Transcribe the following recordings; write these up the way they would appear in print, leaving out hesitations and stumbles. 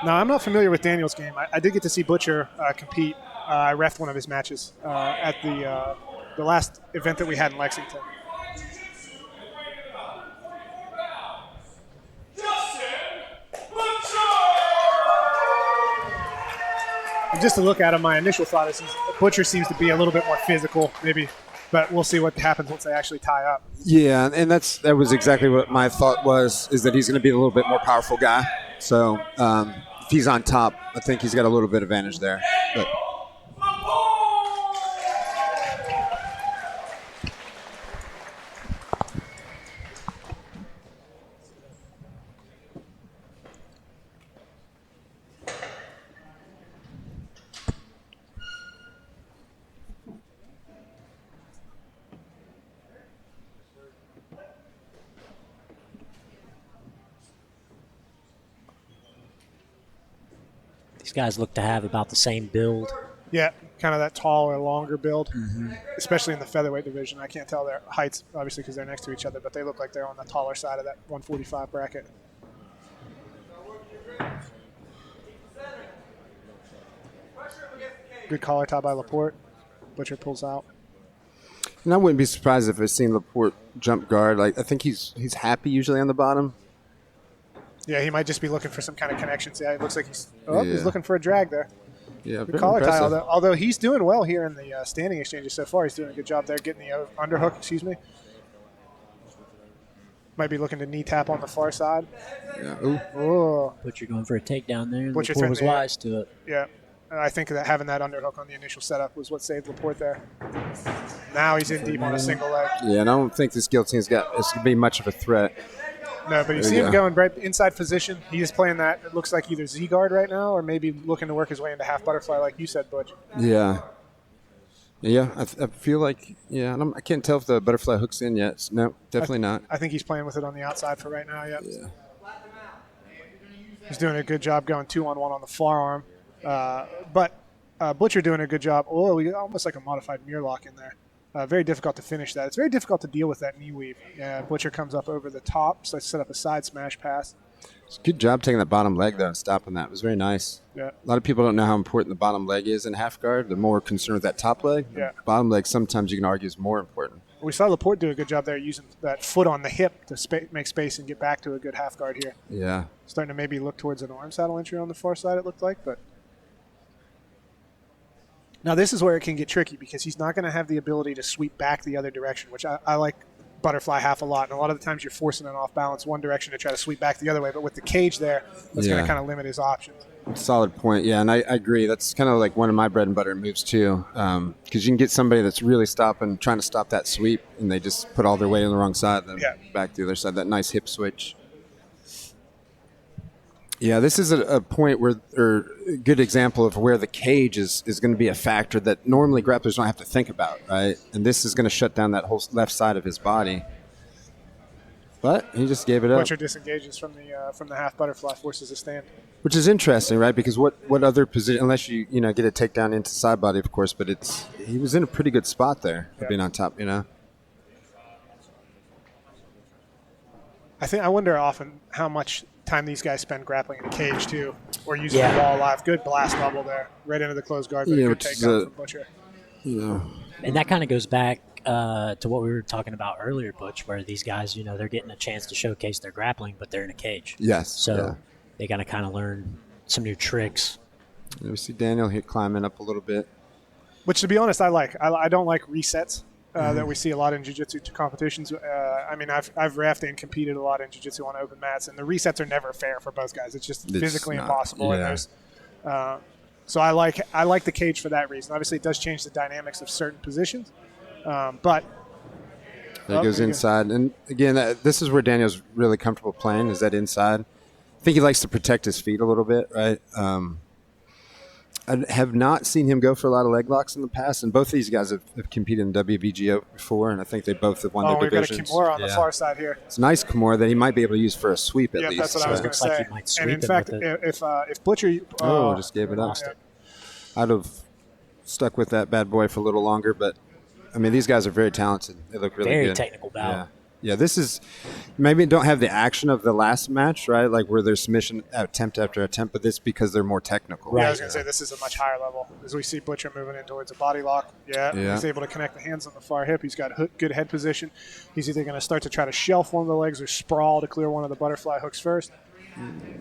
No, I'm not familiar with Daniel's game. I did get to see Butcher compete. I reffed one of his matches at the last event that we had in Lexington. And just to look at him, my initial thought is Butcher seems to be a little bit more physical, maybe, but we'll see what happens once they actually tie up. Yeah, and that was exactly what my thought was, is that he's going to be a little bit more powerful guy. So if he's on top, I think he's got a little bit of advantage there. But These guys look to have about the same build. Yeah, kind of that taller, longer build, especially in the featherweight division. I can't tell their heights, obviously, because they're next to each other, but they look like they're on the taller side of that 145 bracket. Good collar tie by Leport. Butcher pulls out. and I wouldn't be surprised if I seen Leport jump guard. Like, I think he's happy usually on the bottom. Yeah, he might just be looking for some kind of connections. Yeah, it looks like he's looking for a drag there. Yeah, good collar tie, although he's doing well here in the standing exchanges so far. He's doing a good job there getting the underhook, Might be looking to knee tap on the far side. Yeah. Ooh. Butcher going for a takedown there. Butcher Leport was wise to it. Yeah. I think that having that underhook on the initial setup was what saved Leport there. Now he's in deep on a single leg. Yeah, and I don't think this guillotine's it's going to be much of a threat. No, but you see him going right inside position. He is playing that, it looks like either Z-guard right now or maybe looking to work his way into half butterfly like you said, Butch. Yeah. Yeah, I feel like, I can't tell if the butterfly hook's in yet. No, definitely not. I think he's playing with it on the outside for right now, yeah. He's doing a good job going 2-on-1 on the forearm. But Butcher doing a good job. Oh, we got almost like a modified mirror lock in there. Very difficult to finish that. It's very difficult to deal with that knee weave. Butcher comes up over the top, so let's set up a side smash pass. It's a good job taking that bottom leg, though, and stopping that. It was very nice. Yeah. A lot of people don't know how important the bottom leg is in half guard. They're more concerned with that top leg. Yeah. Bottom leg, sometimes you can argue, is more important. We saw Leport do a good job there using that foot on the hip to make space and get back to a good half guard here. Yeah. Starting to maybe look towards an arm saddle entry on the far side, it looked like, but now this is where it can get tricky because he's not going to have the ability to sweep back the other direction, which I like butterfly half a lot. And a lot of the times you're forcing it off balance one direction to try to sweep back the other way. But with the cage there, that's going to kind of limit his options. Solid point. Yeah, and I agree. That's kind of like one of my bread and butter moves too. Because you can get somebody that's really trying to stop that sweep, and they just put all their weight on the wrong side, then back to the other side. That nice hip switch. Yeah, this is a point or a good example of where the cage is going to be a factor that normally grapplers don't have to think about, right? And this is going to shut down that whole left side of his body. But he just gave it up. Butcher disengages from the half butterfly, forces a stand. Which is interesting, right? Because what other position, unless you get a takedown into side body, of course, but he was in a pretty good spot there for being on top, I wonder often how much time these guys spend grappling in a cage too, or using the wall alive. Good blast level there, right into the closed guard. Good takedown from Butcher. And that kind of goes back to what we were talking about earlier, Butch, where these guys, they're getting a chance to showcase their grappling, but they're in a cage. Yes. So they got to kind of learn some new tricks. We see Daniel here climbing up a little bit. Which, to be honest, I like. I don't like resets that we see a lot in jiu-jitsu competitions. I've reffed and competed a lot in jiu-jitsu on open mats, and the resets are never fair for both guys. It's just physically impossible. Yeah. And so I like the cage for that reason. Obviously, it does change the dynamics of certain positions, but there goes inside. And again, this is where Daniel's really comfortable playing, is that inside. I think he likes to protect his feet a little bit, right? I have not seen him go for a lot of leg locks in the past, and both of these guys have competed in WBGO before, and I think they both have won their divisions. We've got a Kimura on the far side here. It's a nice Kimura that he might be able to use for a sweep at least. Yeah, that's what I was going to say. Like he might sweep and in fact, if Butcher... just gave it up. I'd have stuck with that bad boy for a little longer, but, these guys are very talented. They look really good. Very technical bout. Yeah, this is maybe don't have the action of the last match, right? Like where there's submission attempt after attempt, but this because they're more technical. Yeah, I was going to say this is a much higher level. As we see Butcher moving in towards a body lock. Yeah, he's able to connect the hands on the far hip. He's got good head position. He's either going to start to try to shelf one of the legs or sprawl to clear one of the butterfly hooks first.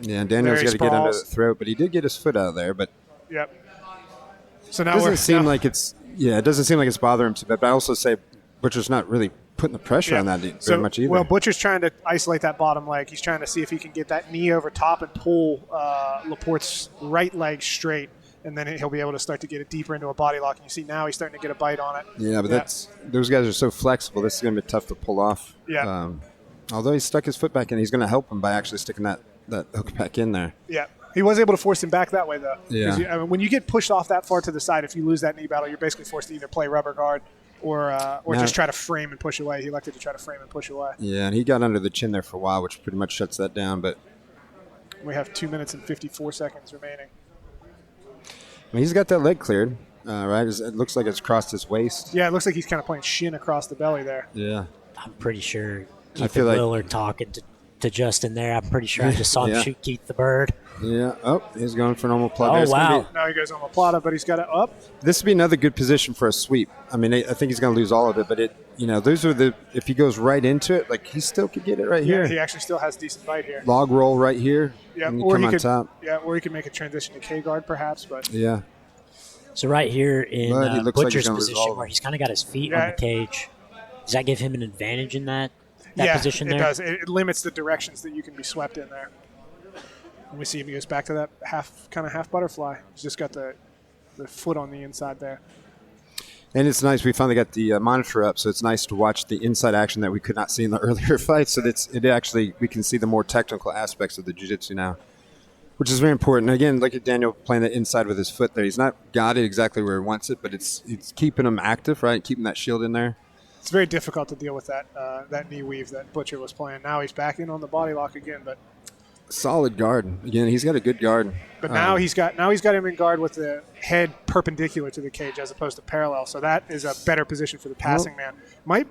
Yeah, and Daniel's got to get under the throat, but he did get his foot out of there. But yep. So now it doesn't seem like it's bothering him too bad. But I also say Butcher's not really putting the pressure on that very much either. Well, Butcher's trying to isolate that bottom leg. He's trying to see if he can get that knee over top and pull Leport's right leg straight, and then he'll be able to start to get it deeper into a body lock. And you see now he's starting to get a bite on it. Yeah, but those guys are so flexible. This is going to be tough to pull off. Yeah. Although he stuck his foot back in, he's going to help him by actually sticking that hook back in there. Yeah. He was able to force him back that way, though. Yeah. When you get pushed off that far to the side, if you lose that knee battle, you're basically forced to either play rubber guard or just try to frame and push away. He elected to try to frame and push away. Yeah, and he got under the chin there for a while, which pretty much shuts that down. But we have 2 minutes and 54 seconds remaining. I mean, he's got that leg cleared, right? It looks like it's crossed his waist. Yeah, it looks like he's kind of playing shin across the belly there. Yeah. I'm pretty sure Keith I feel and Will are talking to Justin there. I'm pretty sure I just saw him shoot Keith the Bird. Yeah. Oh, he's going for an omoplata. Oh, wow. Now he goes omoplata, but he's got it up. This would be another good position for a sweep. I mean, I think he's going to lose all of it, but those are if he goes right into it, like he still could get it right here. Yeah, he actually still has decent bite here. Log roll right here. Yeah, or he could, top. Yeah, or he could make a transition to K guard perhaps, but yeah. So right here in Butcher's position where he's kind of got his feet on the cage, does that give him an advantage in that position there? Yeah, it does. It limits the directions that you can be swept in there. And we see him, he goes back to that half butterfly. He's just got the foot on the inside there. And it's nice. We finally got the monitor up, so it's nice to watch the inside action that we could not see in the earlier fight. So we can see the more technical aspects of the jiu-jitsu now, which is very important. Again, look at Daniel playing the inside with his foot there. He's not got it exactly where he wants it, but it's keeping him active, right? Keeping that shield in there. It's very difficult to deal with that knee weave that Butcher was playing. Now he's back in on the body lock again, but solid guard. Again, he's got a good guard. But now he's got him in guard with the head perpendicular to the cage as opposed to parallel. So that is a better position for the passing man. Might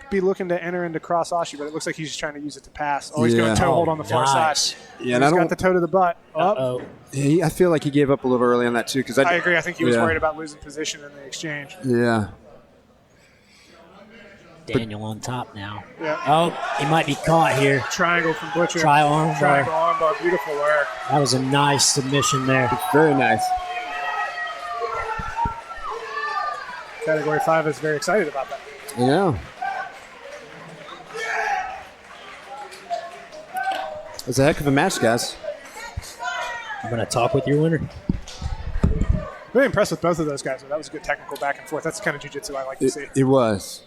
be looking to enter into cross ashi, but it looks like he's just trying to use it to pass. Oh, he's going to toe hold on the far side. Yeah, and he's got the toe to the butt. Up. I feel like he gave up a little early on that too. I agree. I think he was worried about losing position in the exchange. Yeah. Daniel on top now. Yeah. Oh, he might be caught here. Triangle from Butcher. Triangle armbar. Beautiful work. That was a nice submission there. Very nice. Category 5 is very excited about that. Yeah. It was a heck of a match, guys. I'm going to talk with your winner. Very impressed with both of those guys. That was a good technical back and forth. That's the kind of jiu-jitsu I like to see. It was.